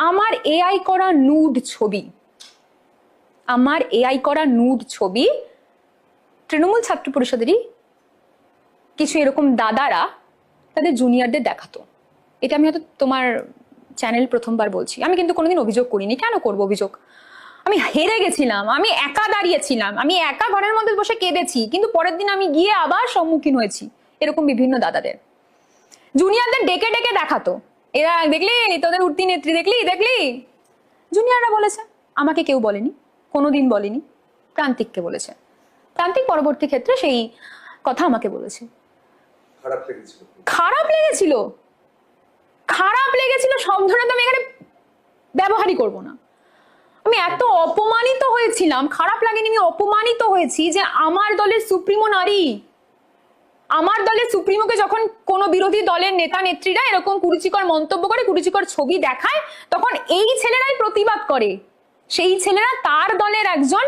আমার এআই করা নুড ছবি তৃণমূল ছাত্র পরিষদেরই কিছু এরকম দাদারা তাদের জুনিয়রদের দেখাতো। এটা আমি হয়তো তোমার চ্যানেল প্রথমবার বলছি, আমি কিন্তু কোনোদিন অভিযোগ করিনি। কেন করব অভিযোগ? আমি হেরে গেছিলাম, আমি একা দাঁড়িয়েছিলাম, আমি একা ঘরের মধ্যে বসে কেঁদেছি, কিন্তু পরের দিন আমি গিয়ে আবার সম্মুখীন হয়েছি এরকম বিভিন্ন দাদাদের। জুনিয়রদের ডেকে ডেকে দেখাতো, এরা দেখলি তোদের উঠতি নেত্রী, দেখলি দেখলি। জুনিয়ররা বলেছে, আমাকে কেউ বলেনি, কোনোদিন বলেনি, প্রান্তিককে বলেছে। প্রান্তিক পরবর্তী ক্ষেত্রে সেই কথা আমাকে বলেছে। খারাপ লেগেছিল সব ধরে তো আমি এখানে ব্যবহারই করবো না। আমি এত অপমানিত হয়েছিলাম, খারাপ লাগেনি, আমি অপমানিত হয়েছি যে আমার দলের সুপ্রিমো নারী, আমার দলের সুপ্রিমোকে যখন কোনো বিরোধী দলের নেতা নেত্রীরা এরকম কুরুচিকর মন্তব্য করে, কুরুচিকর ছবি দেখায়, তখন এই ছেলেরাই প্রতিবাদ করে। সেই ছেলেরা তার দলের একজন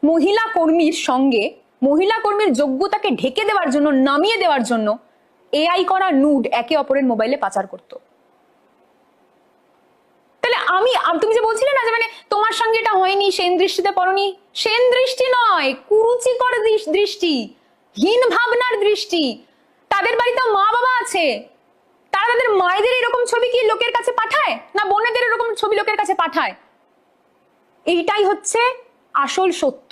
মহিলা কর্মীর সঙ্গে, মহিলা কর্মীর যোগ্যতাকে ঢেকে দেওয়ার জন্য, নামিয়ে দেওয়ার জন্য এআই করা নুড একে অপরের মোবাইলে পাচার করত। তাহলে তুমি যে বলছিলে না যে মানে তোমার সঙ্গে এটা হয়নি, সেন দৃষ্টিতে পড়নি, সেন দৃষ্টি নয়, কুরুচিকর দৃষ্টি, হীন ভাবনার দৃষ্টি। তাদের বাড়িতে মা বাবা আছে, তারা তাদের মায়েদের এরকম ছবি কি লোকের কাছে পাঠায় না বোনেদের এরকম ছবি লোকের কাছে পাঠায়? এইটাই হচ্ছে আসল সত্য।